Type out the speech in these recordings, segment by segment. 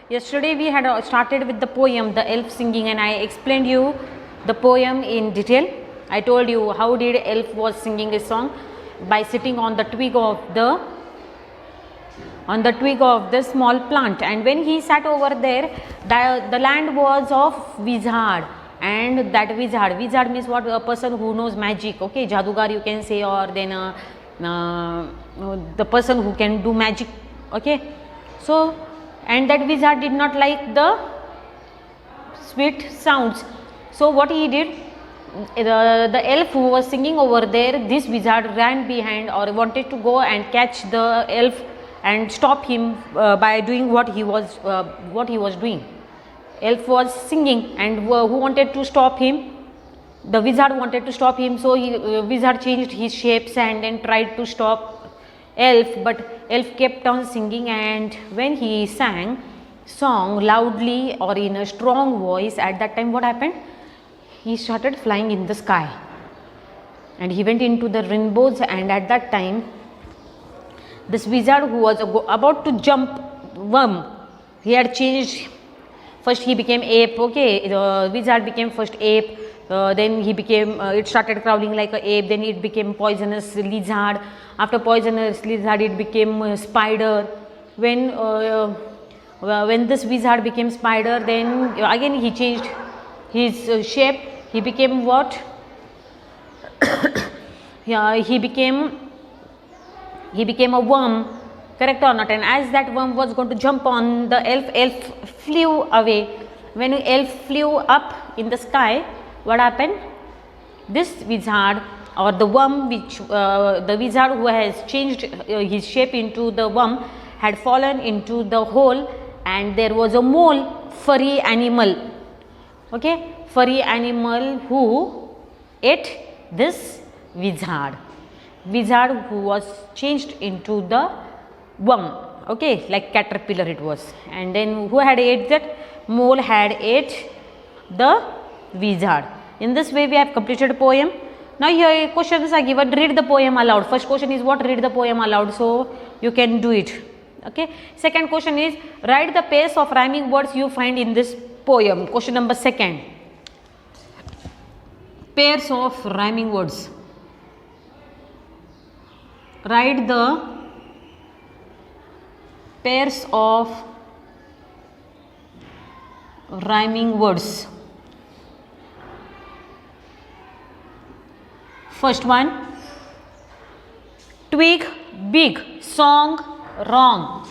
Yesterday we had started with the poem, the elf singing, and I explained you the poem in detail. I told you how did elf was singing a song by sitting on the twig of the small plant, and when he sat over there, the land was of wizard, and that wizard means what? A person who knows magic, okay, jadugar you can say, or then the person who can do magic, okay. So, and that wizard did not like the sweet sounds, so what he did, the elf who was singing over there, this wizard ran behind or wanted to go and catch the elf and stop him by doing what he was doing. Elf was singing, and who wanted to stop him? The wizard wanted to stop him, so wizard changed his shapes and then tried to stop elf, but elf kept on singing, and when he sang song loudly or in a strong voice, at that time what happened? He started flying in the sky, and he went into the rainbows, and at that time this wizard who was about to jump worm, he had changed. First he became ape, okay, the wizard became first ape, then he became, it started crawling like a ape, then it became poisonous lizard, after poisonous lizard it became a spider. When this wizard became spider, then again he changed his shape, he became what? Yeah, he became a worm, correct or not? And as that worm was going to jump on the elf flew away. When elf flew up in the sky, what happened? This wizard or the worm, which the wizard who has changed his shape into the worm, had fallen into the hole, and there was a mole, furry animal, okay, furry animal who ate this wizard who was changed into the worm, okay, like caterpillar it was. And then who had ate that? Mole had ate the wizard. In this way we have completed a poem. Now here questions are given. Read the poem aloud. First question is what? Read the poem aloud, so you can do it, okay. Second question is write the pairs of rhyming words you find in this poem. Question number second, pairs of rhyming words. Write the pairs of rhyming words. First one, twig big, song wrong.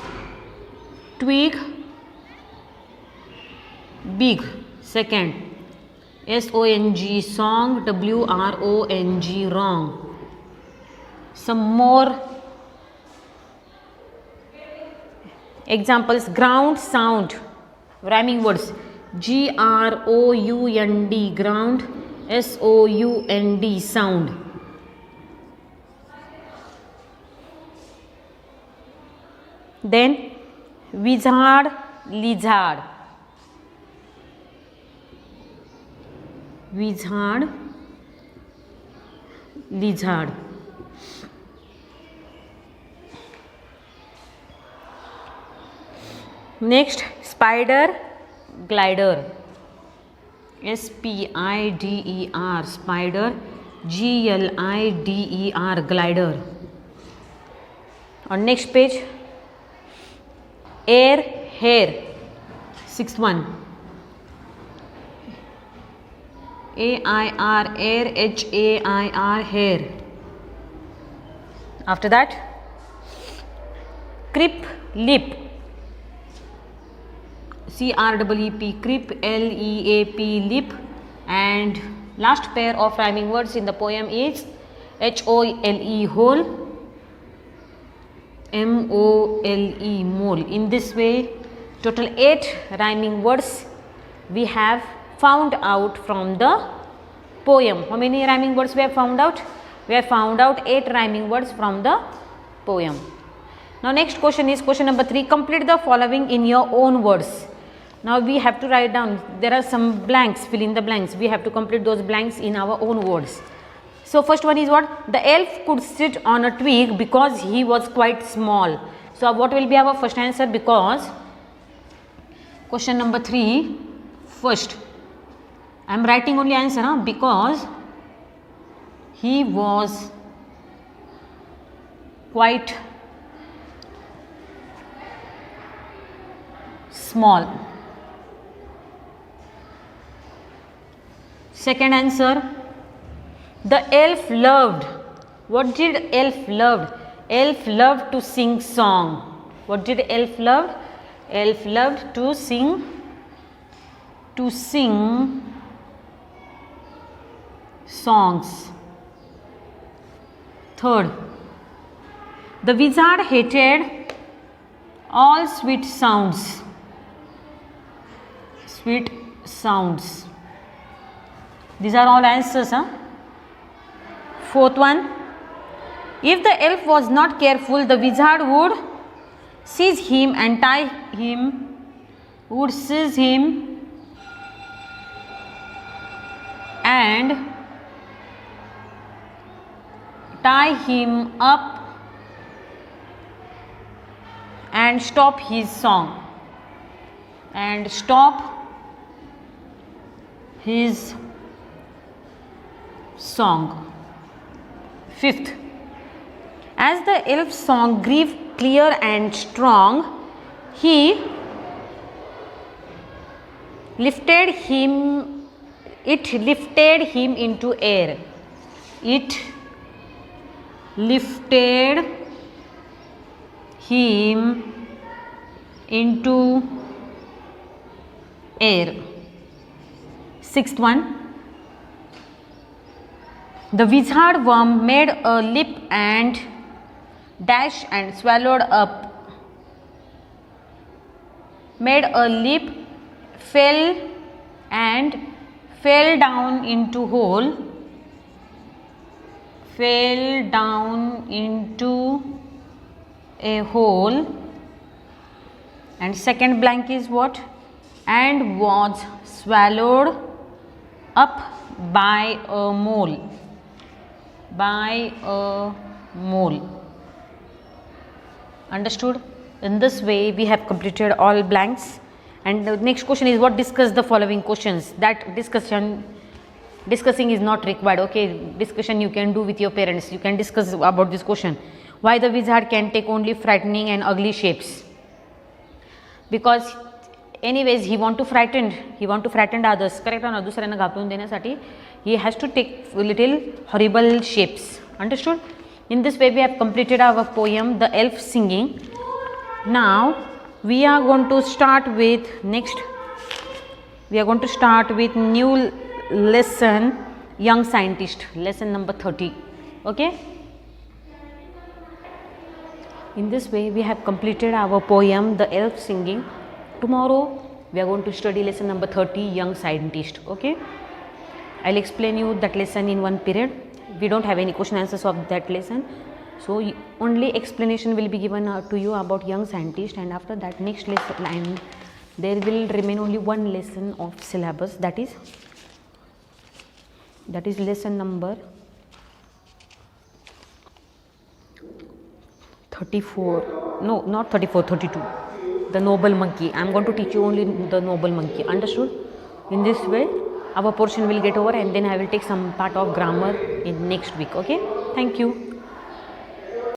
Twig big. Second, SONG, song, WRONG, wrong. Some more examples. Ground, sound, rhyming words. GROUND, ground. SOUND, sound. Then wizard, lizard. Wizard, lizard. Next, spider, glider. SPIDER, spider. GLIDER, glider. On next page, air, hair. Sixth one, AIR, air, HAIR, hair. After that, crip, lip. CREEP, crip, LEAP, lip. And last pair of rhyming words in the poem is HOLE, hole, MOLE, mole. In this way, total 8 rhyming words we have found out from the poem. How many rhyming words we have found out? We have found out 8 rhyming words from the poem. Now next question is question number 3. Complete the following in your own words. Now we have to write down, there are some blanks, fill in the blanks. We have to complete those blanks in our own words. So first one is what? The elf could sit on a twig because he was quite small. So what will be our first answer? Because Question number 3. First, I am writing only answer because he was quite small. Second answer, the elf loved. What did elf loved? Elf loved to sing song. What did elf loved? Elf loved to sing songs. Third, the wizard hated all sweet sounds. Sweet sounds. These are all answers. Fourth one, if the elf was not careful, the wizard would seize him and tie him. Would seize him and tie him up and stop his song. And stop his song. Fifth, as the elf's song grew clear and strong, it lifted him into air. It lifted him into air. Sixth one, the wizard worm made a leap and dash and swallowed up. Made a leap, fell and fell down into hole. Fell down into a hole. And second blank is what? And was swallowed up by a mole. By a mole. Understood? In this way we have completed all blanks, and the next question is what discuss the following questions. That discussing is not required. Okay, discussion you can do with your parents. You can discuss about this question. Why the wizard can take only frightening and ugly shapes? Because anyways he want to frighten others, correct? दुसऱ्यांना घाबरून देण्यासाठी he has to take little horrible shapes. Understood? In this way we have completed our poem, The Elf Singing. Now we are going to start with new lesson, Young Scientist, lesson number 30. Okay, in this way we have completed our poem, The Elf Singing. Tomorrow we are going to study lesson number 30, Young Scientist. Okay, I'll explain you that lesson in one period. We don't have any question answers of that lesson, so only explanation will be given to you about Young Scientist, and after that next lesson, and there will remain only one lesson of syllabus, that is lesson number 34. No, not 34, 32. The Noble Monkey. I am going to teach you only the Noble Monkey. Understood? In this way our portion will get over, and then I will take some part of grammar in next week. Okay, thank you.